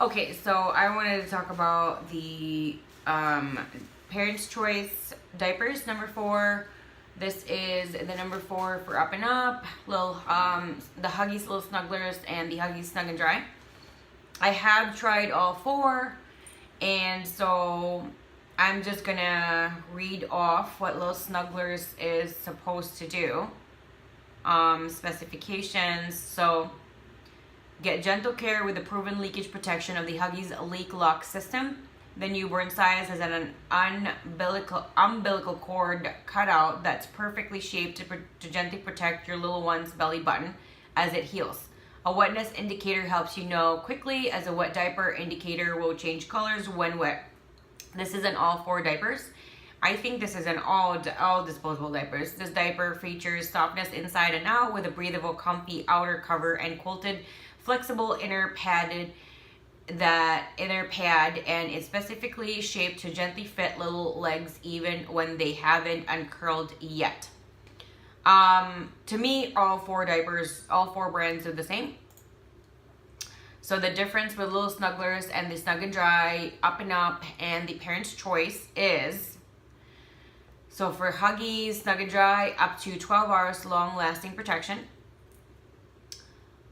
Okay, so I wanted to talk about the Parents' Choice diapers, number 4. This is the number 4 for Up and Up, the Huggies Little Snugglers, and the Huggies Snug and Dry. I have tried all 4, and so I'm just gonna read off what Little Snugglers is supposed to do. Specifications. So, get gentle care with the proven leakage protection of the Huggies Leak Lock system. The newborn size has an umbilical cord cutout that's perfectly shaped to gently protect your little one's belly button as it heals. A wetness indicator helps you know quickly, as a wet diaper indicator will change colors when wet. This is in all 4 diapers. I think this is in all disposable diapers. This diaper features softness inside and out with a breathable, comfy outer cover and quilted, flexible inner pad, and it's specifically shaped to gently fit little legs even when they haven't uncurled yet. To me, all 4 brands are the same. So the difference with Little Snugglers and the Snug and Dry, Up and Up, and the Parents' Choice is, so for Huggies Snug and Dry, up to 12 hours long-lasting protection.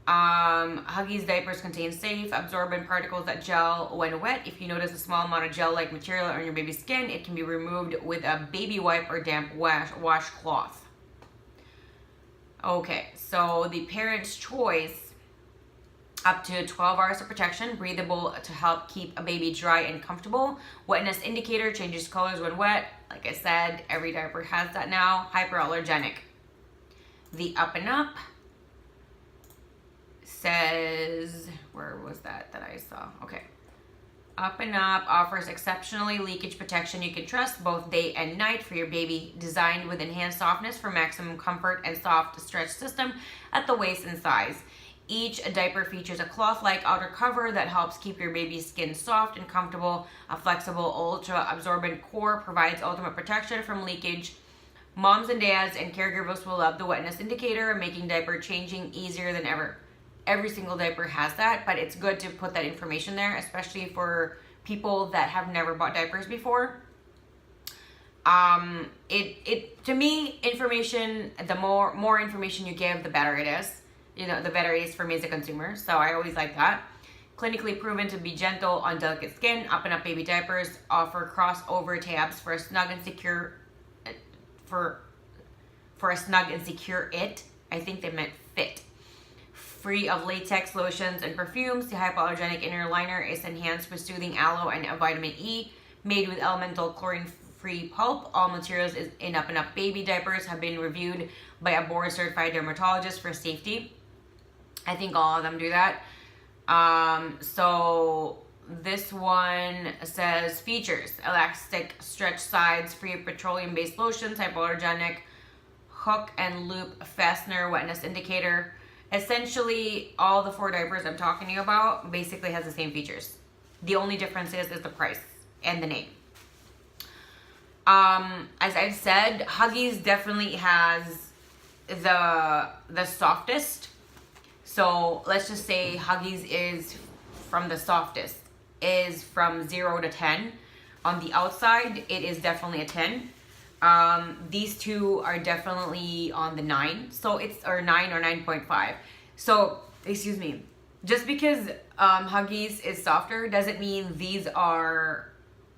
Huggies diapers contain safe, absorbent particles that gel when wet. If you notice a small amount of gel-like material on your baby's skin, it can be removed with a baby wipe or damp washcloth. Okay, so the Parents' Choice, up to 12 hours of protection, breathable to help keep a baby dry and comfortable. Wetness indicator changes colors when wet. Like I said, every diaper has that now. Hyperallergenic. The Up and Up says, where was that I saw? Okay. Up and Up offers exceptionally leakage protection you can trust both day and night for your baby. Designed with enhanced softness for maximum comfort and soft stretch system at the waist and size. Each diaper features a cloth-like outer cover that helps keep your baby's skin soft and comfortable. A flexible, ultra-absorbent core provides ultimate protection from leakage. Moms and dads and caregivers will love the wetness indicator, making diaper changing easier than ever. Every single diaper has that, but it's good to put that information there, especially for people that have never bought diapers before. To me, information, the more information you give, the better it is. The better it is for me as a consumer. So I always like that. Clinically proven to be gentle on delicate skin. Up and Up baby diapers offer crossover tabs for a snug and secure it. I think they meant fit. Free of latex, lotions, and perfumes. The hypoallergenic inner liner is enhanced with soothing aloe and vitamin E. Made with elemental chlorine-free pulp. All materials in Up and Up baby diapers have been reviewed by a board-certified dermatologist for safety. I think all of them do that. So this one says features: elastic stretch sides, free of petroleum-based lotions, hypoallergenic, hook and loop fastener, wetness indicator. Essentially, all the 4 diapers I'm talking to you about basically has the same features. The only difference is the price and the name. As I've said, Huggies definitely has the softest. So let's just say Huggies is from the softest, is from 0 to 10. On the outside, it is definitely a 10. These 2 are definitely on the 9. So it's, or 9 or 9.5. So, excuse me. Just because Huggies is softer doesn't mean these are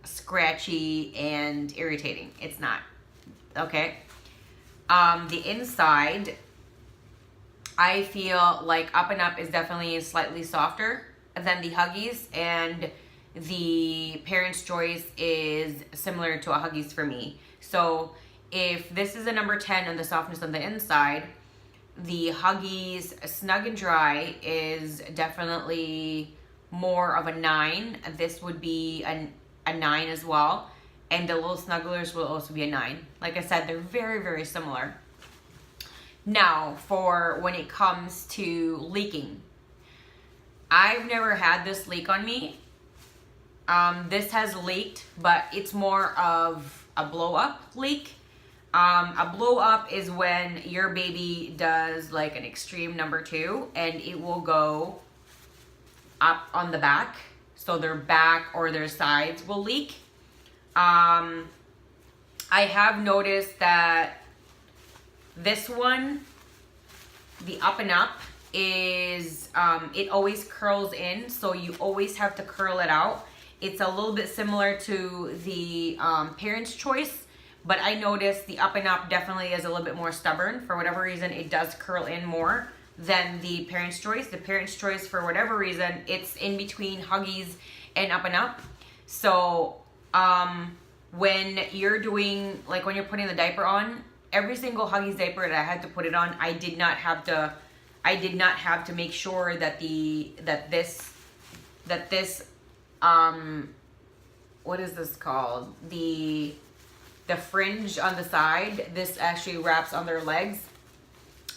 scratchy and irritating. It's not. Okay? The inside, I feel like Up and Up is definitely slightly softer than the Huggies, and the Parents' Choice is similar to a Huggies for me. So if this is a number 10 on the softness on the inside, the Huggies Snug and Dry is definitely more of a 9. This would be a 9 as well. And the Little Snugglers will also be a 9. Like I said, they're very, very similar. Now, for when it comes to leaking, I've never had this leak on me. This has leaked, but it's more of a blow-up leak. A blow-up is when your baby does like an extreme number 2, and it will go up on the back so their back or their sides will leak. I have noticed that this one, the Up and Up, is it always curls in, so you always have to curl it out. It's a little bit similar to the Parents' Choice, but I noticed the Up and Up definitely is a little bit more stubborn. For whatever reason, it does curl in more than the Parents' Choice. The Parents' Choice, for whatever reason, it's in between Huggies and Up and Up. So when you're doing, like when you're putting the diaper on, every single Huggies diaper that I had to put it on, I did not have to make sure that this what is this called? The fringe on the side, this actually wraps on their legs.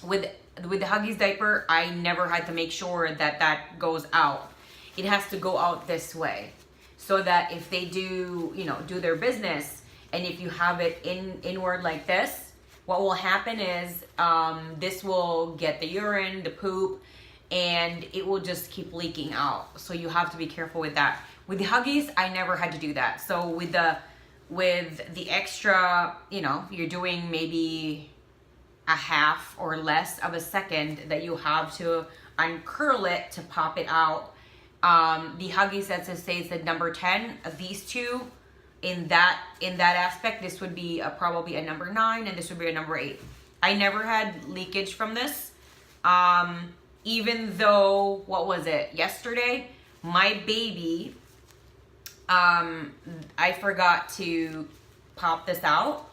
With the Huggies diaper, I never had to make sure that goes out. It has to go out this way, so that if they do, do their business, and if you have it inward like this, what will happen is this will get the urine, the poop, and it will just keep leaking out. So you have to be careful with that. With the Huggies, I never had to do that. So with the extra, you're doing maybe a half or less of a second that you have to uncurl it to pop it out. The Huggies that says the number 10, these two, in that aspect, this would be probably a number 9, and this would be a number 8. I never had leakage from this. Even though, what was it, yesterday, my baby, I forgot to pop this out,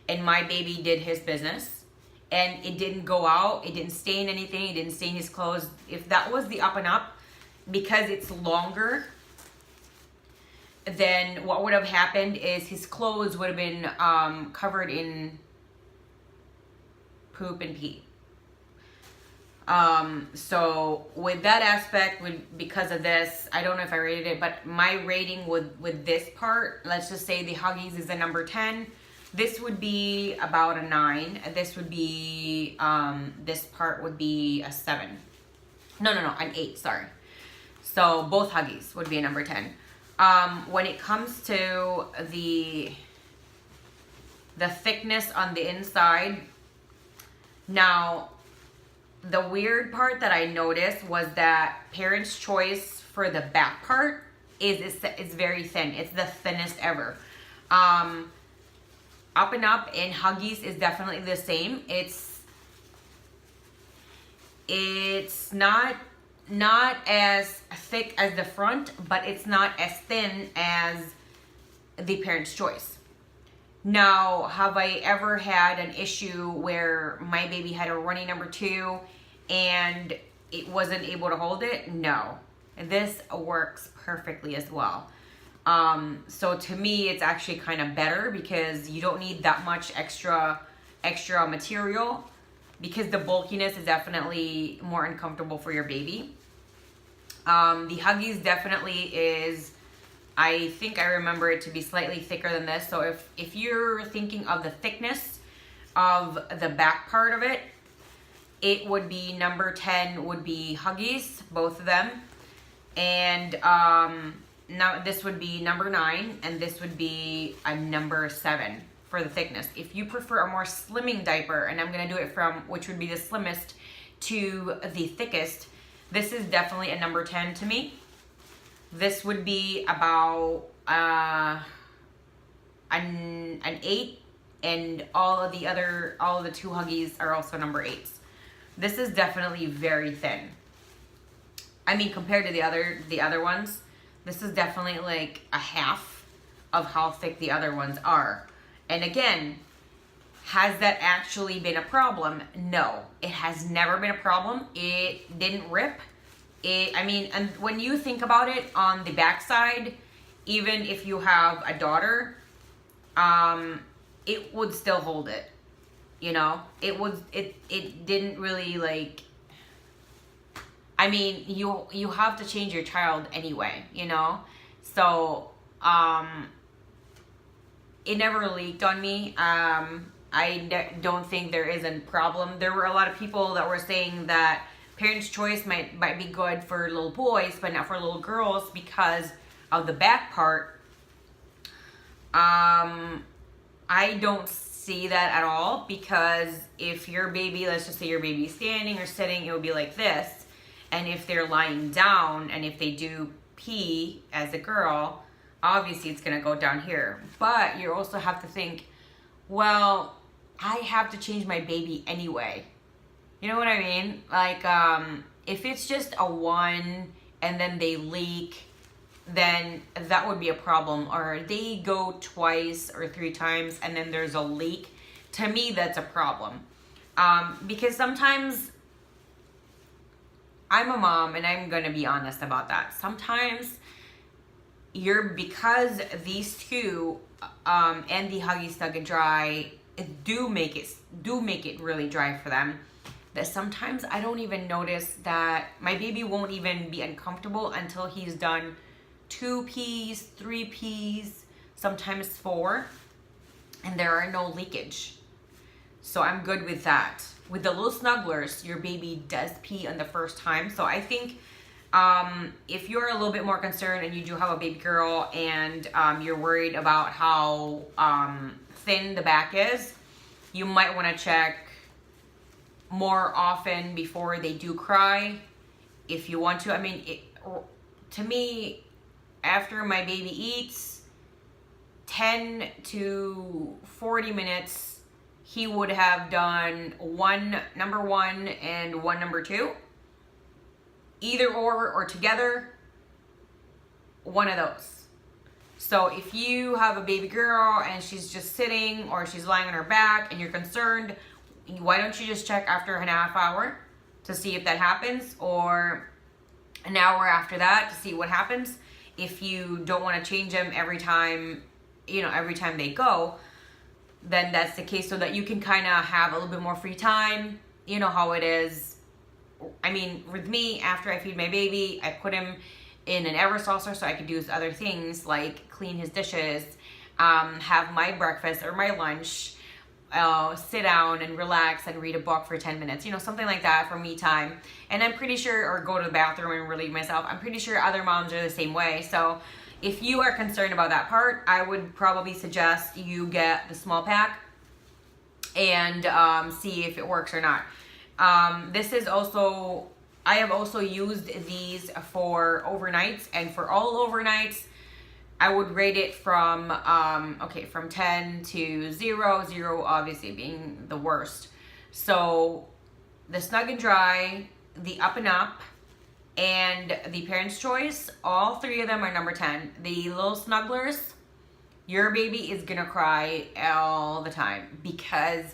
and my baby did his business, and it didn't go out, it didn't stain anything, it didn't stain his clothes. If that was the Up and Up, because it's longer, then what would have happened is his clothes would have been covered in poop and pee. So with that aspect, because of this, I don't know if I rated it, but my rating with this part, let's just say the Huggies is a number 10. This would be about a 9. This would be, this part would be a 7. No, an 8, sorry. So both Huggies would be a number 10. When it comes to the thickness on the inside, now, the weird part that I noticed was that Parents' Choice for the back part is very thin. It's the thinnest ever. Up and Up and Huggies is definitely the same. It's not as thick as the front, but it's not as thin as the Parents' Choice. Now, have I ever had an issue where my baby had a runny number 2 and it wasn't able to hold it? No. This works perfectly as well. So to me, it's actually kind of better because you don't need that much extra material, because the bulkiness is definitely more uncomfortable for your baby. The Huggies definitely is, I think I remember it to be slightly thicker than this. So if you're thinking of the thickness of the back part of it, it would be number 10 would be Huggies, both of them. And now this would be number 9, and this would be a number 7 for the thickness. If you prefer a more slimming diaper, and I'm gonna do it from which would be the slimmest to the thickest, this is definitely a number 10 to me. This would be about an 8, and all of the 2 Huggies are also number 8s. This is definitely very thin. I mean, compared to the other ones, this is definitely like a half of how thick the other ones are. And again, has that actually been a problem? No, it has never been a problem. It didn't rip. And when you think about it on the backside, even if you have a daughter, it would still hold it. It didn't really like, you have to change your child anyway, So, it never leaked on me. I don't think there is a problem. There were a lot of people that were saying that Parents' Choice might be good for little boys, but not for little girls because of the back part. I don't see that at all, because if your baby, let's just say your baby's standing or sitting, it would be like this. And if they're lying down and if they do pee as a girl, obviously it's gonna go down here. But you also have to think, well, I have to change my baby anyway. You know what I mean? Like, if it's just a 1 and then they leak, then that would be a problem. Or they go twice or 3 times and then there's a leak. To me, that's a problem. Because sometimes, I'm a mom and I'm gonna be honest about that. Sometimes because these two and the Huggies Snug and Dry do make it really dry for them, that sometimes I don't even notice that my baby won't even be uncomfortable until he's done 2 pees, 3 pees, sometimes 4, and there are no leakage. So I'm good with that. With the little snugglers, your baby does pee on the first time. So I think if you're a little bit more concerned and you do have a baby girl and you're worried about how thin the back is, you might want to check more often before they do cry, if you want to. I mean, to me, after my baby eats, 10 to 40 minutes, he would have done number 1 and number 2. Either or together, one of those. So if you have a baby girl and she's just sitting or she's lying on her back and you're concerned, why don't you just check after an half hour to see if that happens, or an hour after that to see what happens. If you don't want to change them every time they go, then that's the case, so that you can kind of have a little bit more free time. You know how it is. I mean, with me, after I feed my baby, I put him in an Ever saucer so I could do other things like clean his dishes, have my breakfast or my lunch, sit down and relax and read a book for 10 minutes, something like that for me time. And I'm pretty sure, or go to the bathroom and relieve myself. I'm pretty sure other moms are the same way. So if you are concerned about that part, I would probably suggest you get the small pack and see if it works or not. I have also used these for overnights, and for all overnights, I would rate it from 10 to 0, 0 obviously being the worst. So the Snug and Dry, the Up and Up, and the Parents' Choice, all 3 of them are number 10. The little snugglers, your baby is gonna cry all the time, because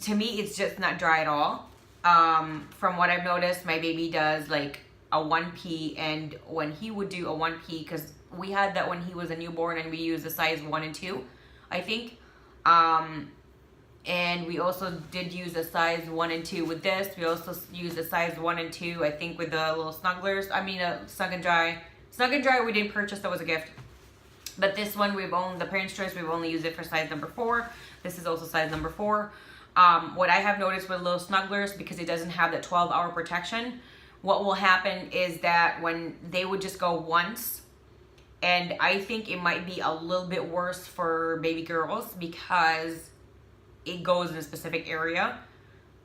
to me, it's just not dry at all. From what I've noticed, my baby does like a 1P, and when he would do a 1P, because we had that when he was a newborn and we used a size 1 and 2, I think. And we also did use a size 1 and 2 with this. We also used a size 1 and 2, I think, with the little snugglers. I mean, Snug and Dry. Snug and Dry we didn't purchase, that was a gift. But this one, the Parents' Choice, we've only used it for size number 4. This is also size number 4. What I have noticed with little snugglers, because it doesn't have that 12-hour protection, what will happen is that when they would just go once, and I think it might be a little bit worse for baby girls because it goes in a specific area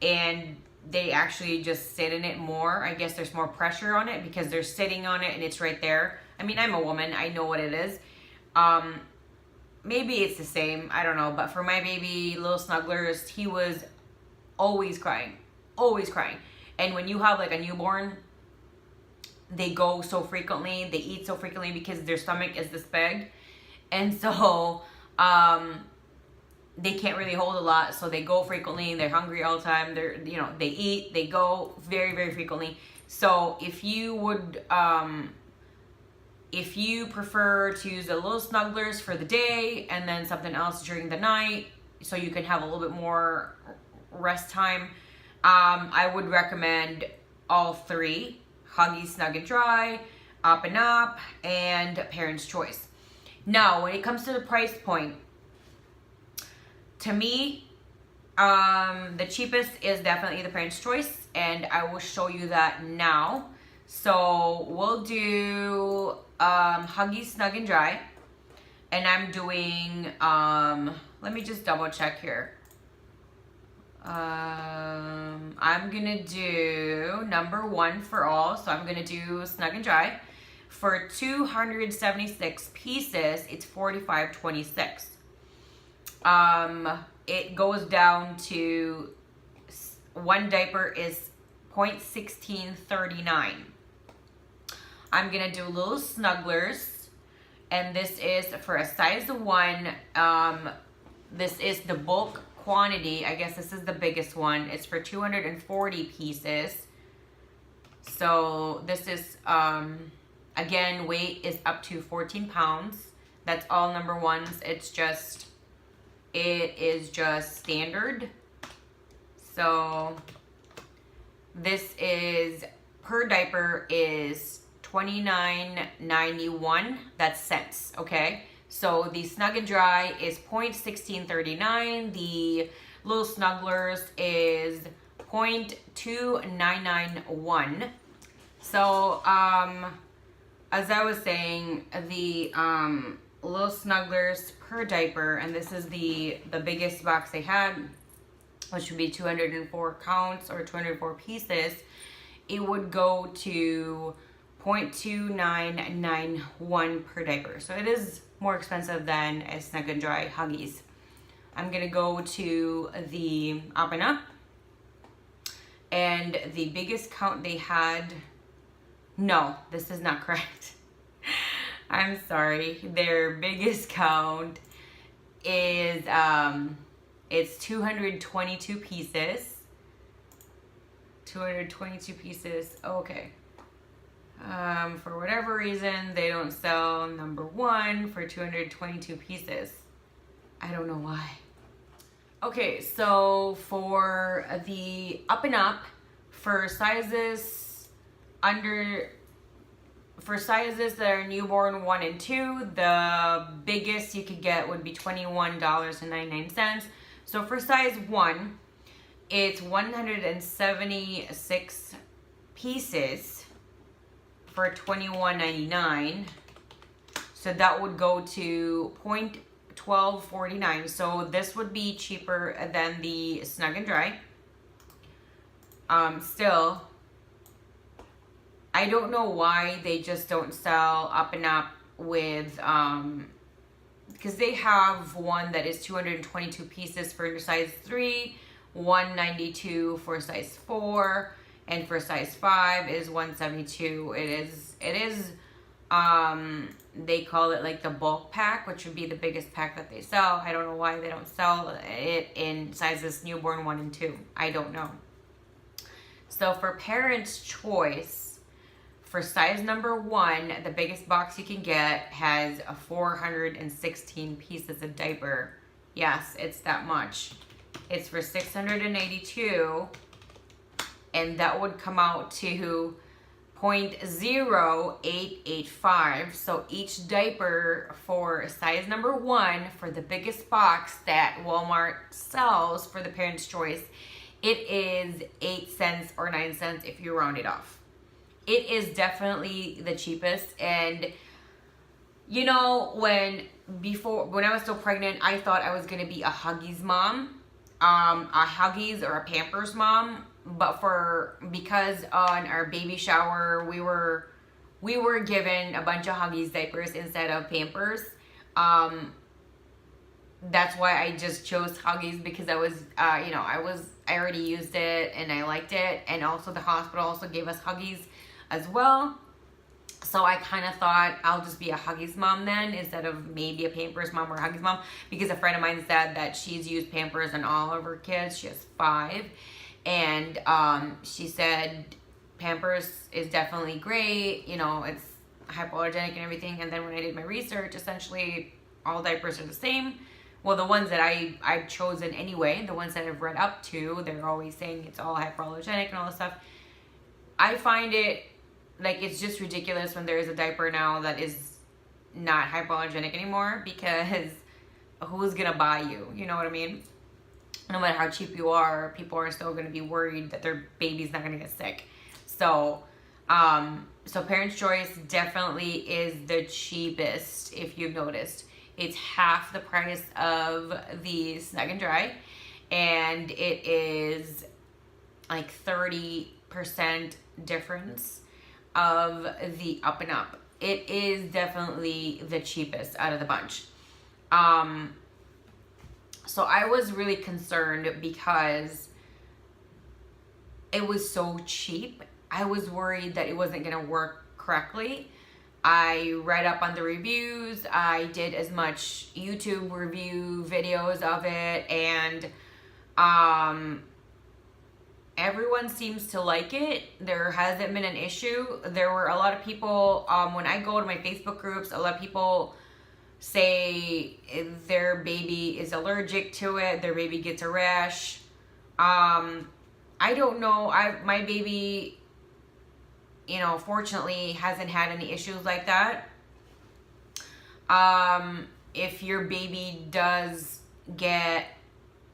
and they actually just sit in it more. I guess there's more pressure on it because they're sitting on it and it's right there. I mean, I'm a woman, I know what it is. Maybe it's the same, I don't know. But for my baby, little snugglers, he was always crying, always crying. And when you have like a newborn, they go so frequently, they eat so frequently because their stomach is this big. And so they can't really hold a lot, so they go frequently, they're hungry all the time, they eat, they go very, very frequently. So if you would, if you prefer to use the little snugglers for the day and then something else during the night, so you can have a little bit more rest time, I would recommend all 3, Huggies Snug and Dry, Up and Up, and Parents' Choice. Now, when it comes to the price point, to me, The cheapest is definitely the Parent's Choice, and I will show you that now. So we'll do Huggies Snug and Dry, and I'm doing, let me just double check here. I'm gonna do number 1 for all, so I'm gonna do Snug and Dry. For 276 pieces, it's $45.26. It goes down to one diaper is 0.1639. I'm gonna do little snugglers, and this is for a size 1. This is the bulk quantity. I guess this is the biggest one. It's for 240 pieces. So this is again, weight is up to 14 pounds. That's all number 1s. It is just standard. So this is, per diaper is $29.91. That's cents, okay? So the Snug and Dry is 0.1639. The little snugglers is 0.2991. So as I was saying, the little snugglers per diaper, and this is the biggest box they had, which would be 204 counts or 204 pieces, it would go to 0.2991 per diaper. So it is more expensive than a Snug and Dry Huggies. I'm gonna go to the Up and Up, and the biggest count they had, no, this is not correct. I'm sorry. Their biggest count is it's 222 pieces. 222 pieces. Okay. For whatever reason, they don't sell number 1 for 222 pieces. I don't know why. Okay, so for the Up and Up, for sizes that are newborn 1 and 2, the biggest you could get would be $21.99. So for size 1, it's 176 pieces for $21.99. So that would go to 0.1249. So this would be cheaper than the Snug and Dry. Still, I don't know why they just don't sell Up and Up with, because they have one that is 222 pieces for size 3, 192 for size 4, and for size 5 is 172. It is, they call it like the bulk pack, which would be the biggest pack that they sell. I don't know why they don't sell it in sizes newborn 1 and 2. I don't know. So for Parent's Choice, for size number 1, the biggest box you can get has 416 pieces of diaper. Yes, it's that much. It's for $682, and that would come out to 0.0885. So each diaper for size number 1, for the biggest box that Walmart sells for the Parent's Choice, it is 8 cents or 9 cents if you round it off. It is definitely the cheapest. And you know, when I was still pregnant, I thought I was gonna be a Huggies mom, a Huggies or a Pampers mom. But because on our baby shower we were given a bunch of Huggies diapers instead of Pampers. That's why I just chose Huggies, because I was I already used it and I liked it, and also the hospital also gave us Huggies as well. So I kind of thought I'll just be a Huggies mom then, instead of maybe a Pampers mom or a Huggies mom, because a friend of mine said that she's used Pampers on all of her kids. She has 5, and she said Pampers is definitely great, you know, it's hypoallergenic and everything. And then when I did my research, essentially all diapers are the same. Well, the ones that I've chosen anyway, the ones that I've read up to, they're always saying it's all hypoallergenic and all this stuff. I find it, like, it's just ridiculous when there is a diaper now that is not hypoallergenic anymore, because who's gonna buy you? You know what I mean? no matter how cheap you are, people are still going to be worried that their baby's not going to get sick. So, so Parents' Choice definitely is the cheapest, if you've noticed. It's half the price of the Snug and Dry, and it is like 30% difference of the Up and Up. It is definitely the cheapest out of the bunch. So I was really concerned because it was so cheap. I was worried that it wasn't going to work correctly. I read up on the reviews. I did as much YouTube review videos of it, and everyone seems to like it. There hasn't been an issue. There were a lot of people, when I go to my Facebook groups, a lot of people say their baby is allergic to it, their baby gets a rash. I don't know. My baby, fortunately hasn't had any issues like that. If your baby does get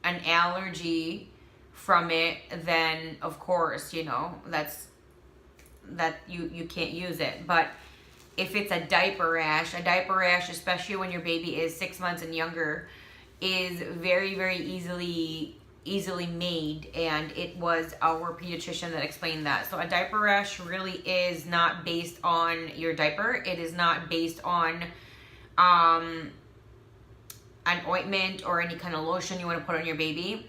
an allergy from it, then of course, that you can't use it. But if it's a diaper rash, especially when your baby is 6 months and younger, is very, very easily made, and it was our pediatrician that explained that. So a diaper rash really is not based on your diaper. It is not based on an ointment or any kind of lotion you want to put on your baby.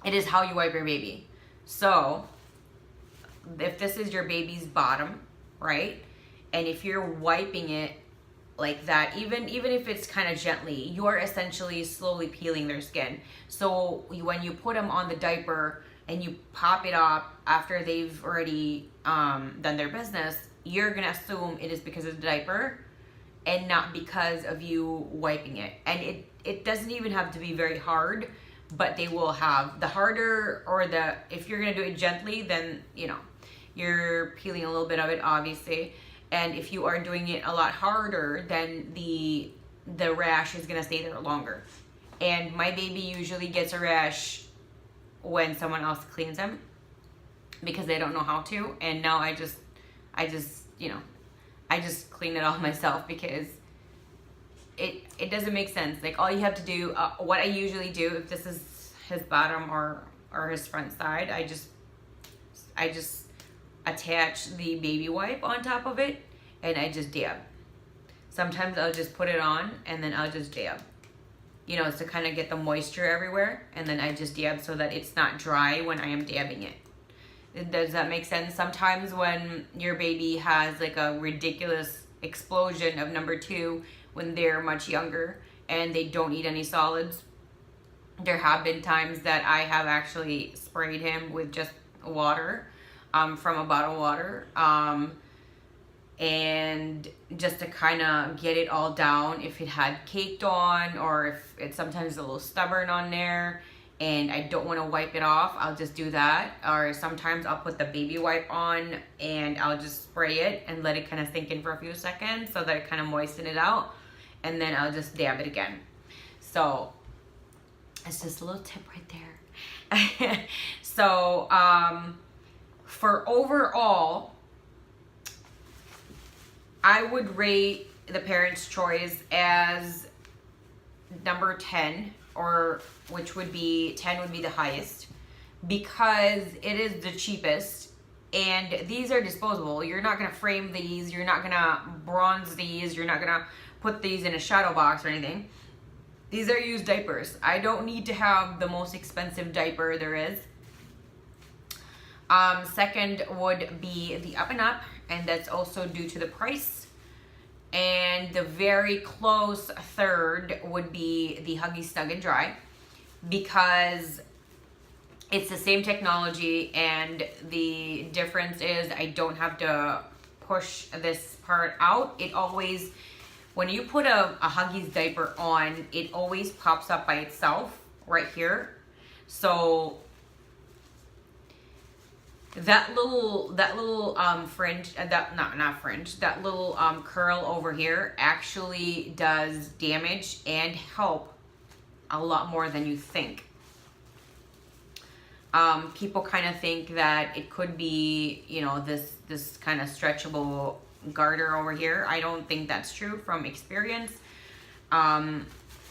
It is how you wipe your baby. So if this is your baby's bottom, right? And if you're wiping it like that, even if it's kind of gently, you're essentially slowly peeling their skin. So when you put them on the diaper and you pop it up after they've already done their business, you're gonna assume it is because of the diaper and not because of you wiping it. And it doesn't even have to be very hard, but they will have the harder, or if you're gonna do it gently, then you're peeling a little bit of it, obviously. And if you are doing it a lot harder, then the rash is gonna stay there longer. And my baby usually gets a rash when someone else cleans them because they don't know how to. And now I just clean it all myself because it doesn't make sense. Like, all you have to do, what I usually do, if this is his bottom or his front side, I just attach the baby wipe on top of it, and I just dab. Sometimes I'll just put it on and then I'll just dab, to kind of get the moisture everywhere, and then I just dab so that it's not dry when I am dabbing it. Does that make sense? Sometimes when your baby has like a ridiculous explosion of number 2 when they're much younger and they don't eat any solids, there have been times that I have actually sprayed him with just water, from a bottle of water, and just to kind of get it all down if it had caked on, or if it's sometimes a little stubborn on there and I don't want to wipe it off, I'll just do that. Or sometimes I'll put the baby wipe on and I'll just spray it and let it kind of sink in for a few seconds so that it kind of moisten it out, and then I'll just dab it again. So it's just a little tip right there. So for overall, I would rate the Parents' Choice as number 10, or which would be 10 would be the highest, because it is the cheapest, and these are disposable. You're not gonna frame these, you're not gonna bronze these, you're not gonna put these in a shadow box or anything. These are used diapers. I don't need to have the most expensive diaper there is. Second would be the Up and Up, and that's also due to the price. And the very close third would be the Huggies Snug and Dry, because it's the same technology, and the difference is I don't have to push this part out. It always, when you put a Huggies diaper on, it always pops up by itself right here. So that little fringe, not fringe, that little curl over here actually does damage and help a lot more than you think. People kind of think that it could be, you know, this kind of stretchable garter over here. I don't think that's true from experience.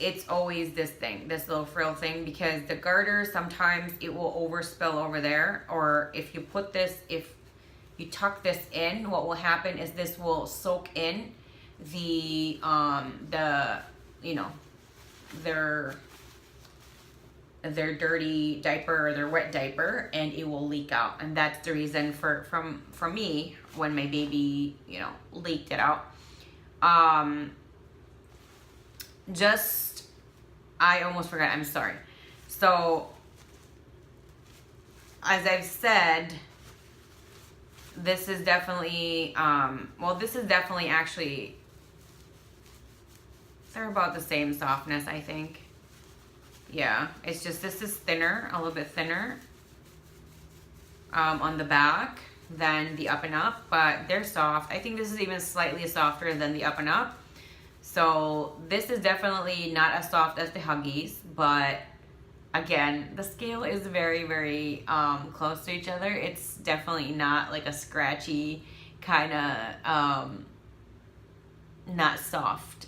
It's always this thing, this little frill thing, because the garter, sometimes it will overspill over there, or if you put this, if you tuck this in, what will happen is this will soak in the you know, their dirty diaper or their wet diaper, and it will leak out. And that's the reason for me when my baby, you know, leaked it out. I almost forgot, I'm sorry. So as I've said, this is definitely this is definitely actually, they're about the same softness, I think. Yeah, it's just this is thinner, a little bit thinner on the back than the up and up, but they're soft. I think this is even slightly softer than the up and up. So this is definitely not as soft as the Huggies, but again, the scale is very, very close to each other. It's definitely not like a scratchy kind of not soft.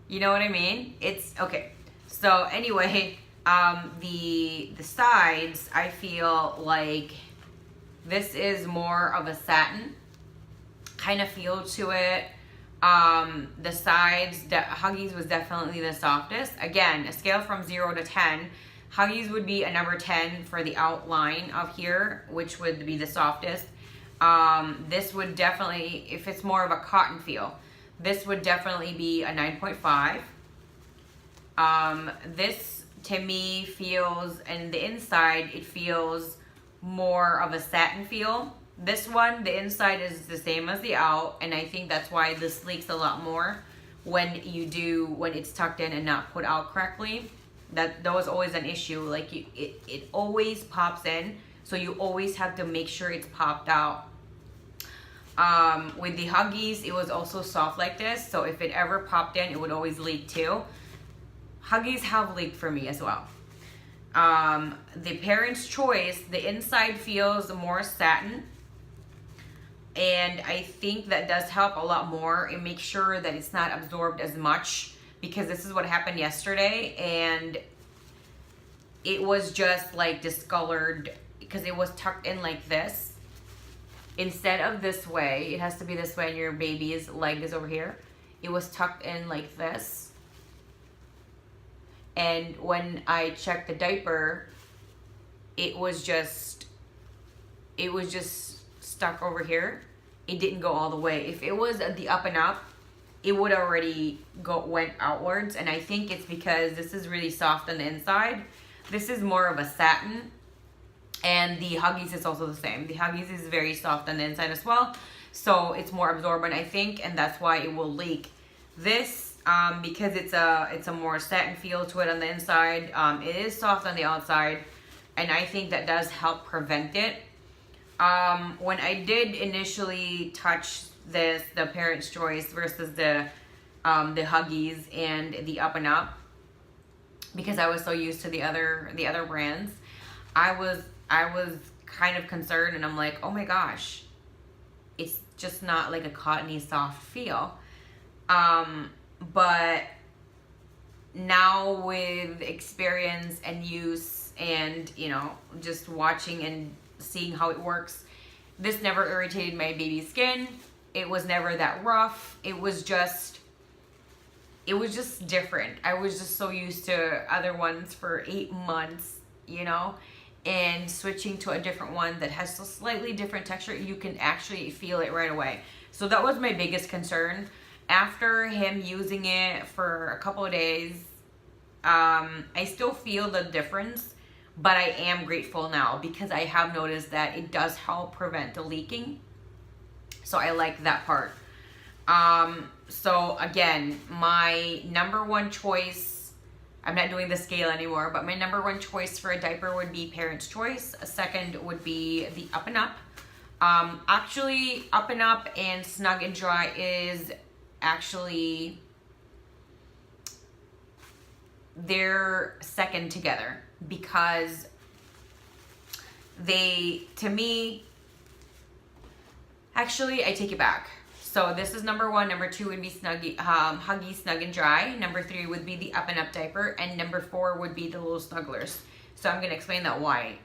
You know what I mean? It's okay. So anyway, the sides, I feel like this is more of a satin kind of feel to it. The sides, Huggies was definitely the softest. Again, a scale from 0 to 10, Huggies would be a number 10 for the outline of here, which would be the softest. This would definitely, if it's more of a cotton feel, this would definitely be a 9.5. This to me feels, and the inside, it feels more of a satin feel. This one, the inside is the same as the out, and I think that's why this leaks a lot more when it's tucked in and not put out correctly. That was always an issue. Like it always pops in, so you always have to make sure it's popped out. With the Huggies, it was also soft like this, so if it ever popped in, it would always leak too. Huggies have leaked for me as well. The Parent's Choice, the inside feels more satin, and I think that does help a lot more. It makes sure that it's not absorbed as much, because this is what happened yesterday, and it was just like discolored because it was tucked in like this instead of this way. It has to be this way, and your baby's leg is over here. It was tucked in like this, and when I checked the diaper, it was just stuck over here. It didn't go all the way. If it was the up and up, it would already went outwards, and I think it's because this is really soft on the inside. This is more of a satin, and the Huggies is also the same. The Huggies is very soft on the inside as well, so it's more absorbent, I think, and that's why it will leak. This, because it's a more satin feel to it on the inside, it is soft on the outside, and I think that does help prevent it. When I did initially touch the Parent's Choice versus the Huggies and the Up and Up, because I was so used to the other brands, I was kind of concerned, and I'm like, oh my gosh, it's just not like a cottony soft feel. But now with experience and use, and you know, just watching and seeing how it works, this never irritated my baby's skin. It was never that rough. It was just different. I was just so used to other ones for 8 months, you know, and switching to a different one that has a slightly different texture, you can actually feel it right away. So that was my biggest concern. After him using it for a couple of days, I still feel the difference, but I am grateful now because I have noticed that it does help prevent the leaking. So I like that part. So again, my number one choice, I'm not doing the scale anymore, but my number one choice for a diaper would be Parent's Choice. A second would be the Up and Up. Actually, Up and Up and Snug and Dry is actually, they're second together, because to me, actually, I take it back. So this is number 1. Number 2 would be Huggies Snug and Dry. Number 3 would be the Up and Up diaper. And number 4 would be the little snugglers. So I'm going to explain that why.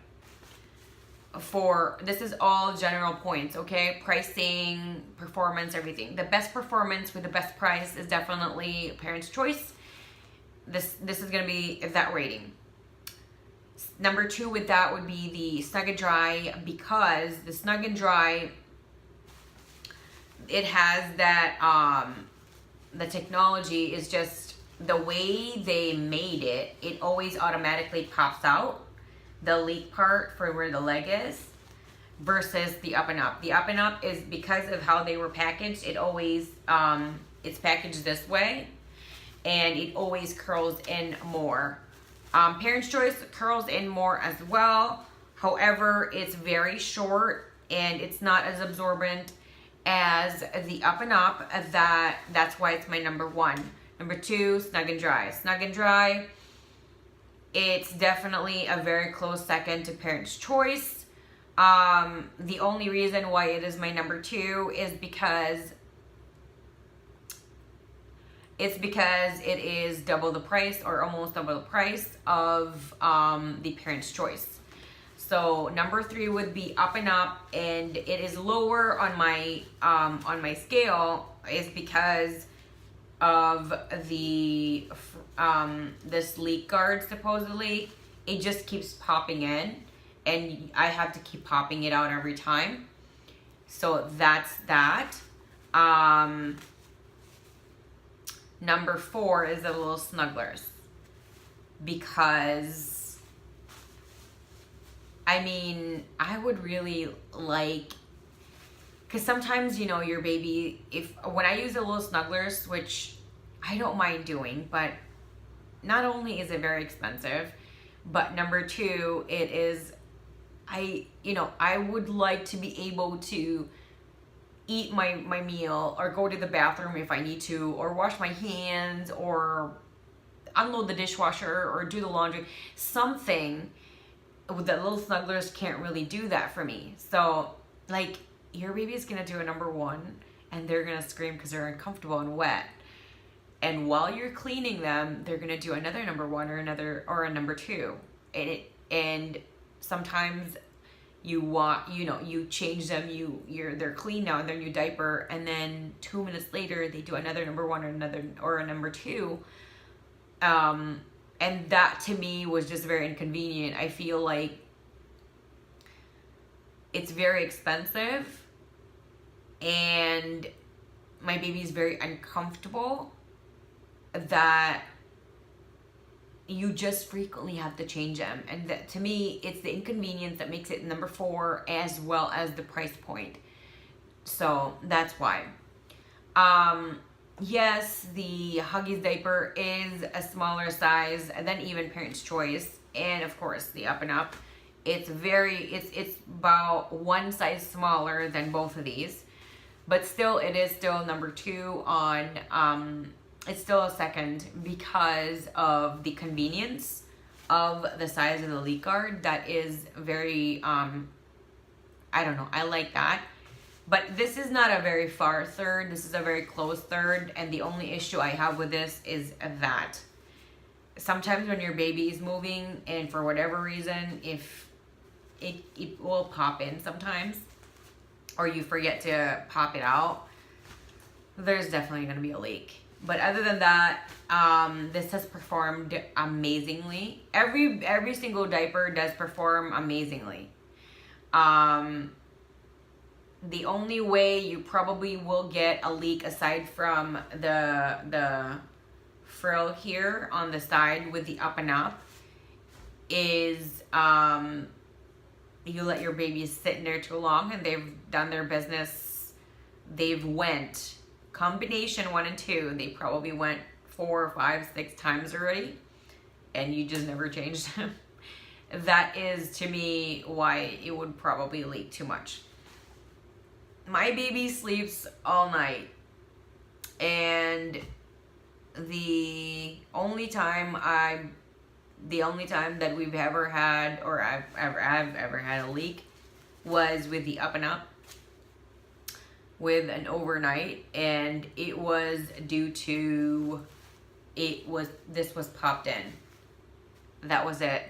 This is all general points, okay? Pricing, performance, everything. The best performance with the best price is definitely Parents' Choice. This is going to be that rating. Number 2 with that would be the Snug and Dry, because the Snug and Dry, it has that, the technology is just, the way they made it, it always automatically pops out, the leak part for where the leg is, versus the Up and Up. The Up and Up is, because of how they were packaged, it always, it's packaged this way, and it always curls in more. Parents' Choice curls in more as well. However, it's very short, and it's not as absorbent as the Up and Up. That's why it's my number 1. Number 2, Snug and Dry. Snug and Dry, it's definitely a very close second to Parents' Choice. The only reason why it is my number 2 is because it is double the price, or almost double the price of the Parents' Choice. So number 3 would be Up and Up, and it is lower on my scale, is because of the this leak guard. Supposedly it just keeps popping in, and I have to keep popping it out every time. So that's that. Number 4 is the little snugglers, because I mean, I would really like, because sometimes, you know, your baby, when I use the little snugglers, which I don't mind doing, but not only is it very expensive, but number 2, it is, I would like to be able to eat my meal, or go to the bathroom if I need to, or wash my hands, or unload the dishwasher, or do the laundry, something. The little snugglers can't really do that for me. So, like, your baby is gonna do a number 1, and they're gonna scream because they're uncomfortable and wet. And while you're cleaning them, they're gonna do another number 1 or a number 2. And sometimes you change them. They're clean now, and they're new diaper, and then 2 minutes later they do another number 1 or a number 2. And that to me was just very inconvenient. I feel like it's very expensive, and my baby is very uncomfortable, that you just frequently have to change them. And that, to me, it's the inconvenience that makes it number 4, as well as the price point. So that's why. Yes, the Huggies diaper is a smaller size than even Parents' Choice, and of course the Up and Up. It's about 1 size smaller than both of these, but still, it is still number 2 on. It's still a second, because of the convenience of the size of the leak guard. That is very I don't know. I like that. But this is not a very far third. This is a very close third. And the only issue I have with this is that sometimes when your baby is moving, and for whatever reason, if it will pop in sometimes, or you forget to pop it out, there's definitely going to be a leak. But other than that, this has performed amazingly. Every single diaper does perform amazingly. The only way you probably will get a leak, aside from the frill here on the side with the Up and Up, is you let your baby sit in there too long, and they've done their business. They've went combination 1 and 2. They probably went 4, 5, 6 times already, and you just never changed them. That is, to me, why it would probably leak too much. My baby sleeps all night, and the only time I The only time that we've ever had, or I've ever had a leak was with the Up and Up with an overnight, and it was due to this was popped in. That was it.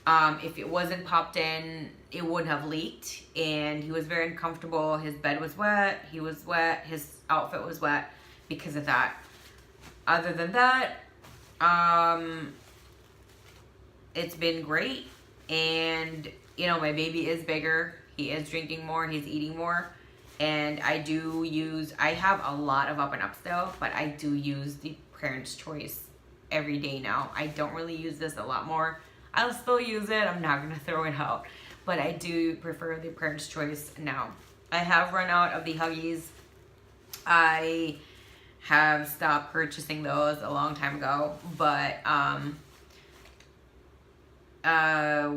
If it wasn't popped in, it wouldn't have leaked, and he was very uncomfortable. His bed was wet, he was wet, his outfit was wet because of that. Other than that, it's been great. And you know, my baby is bigger, he is drinking more, he's eating more, and I have a lot of Up and Up still, but I do use the Parent's Choice every day now. I don't really use this a lot more. I'll still use it, I'm not gonna throw it out, but I do prefer the Parent's Choice now. I have run out of the Huggies. I have stopped purchasing those a long time ago, but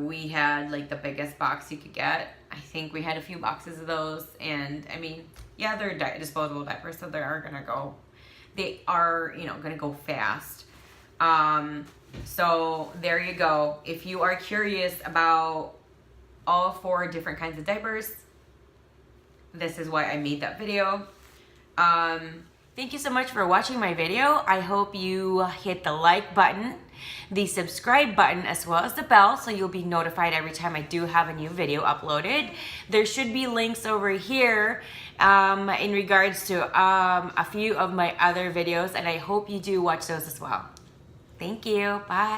we had like the biggest box you could get. I think we had a few boxes of those, and I mean, yeah, they're disposable diapers, so they are gonna go fast. So there you go. If you are curious about all 4 different kinds of diapers, this is why I made that video. Thank you so much for watching my video. I hope you hit the like button, the subscribe button, as well as the bell, so you'll be notified every time I do have a new video uploaded. There should be links over here in regards to a few of my other videos, and I hope you do watch those as well. Thank you. Bye.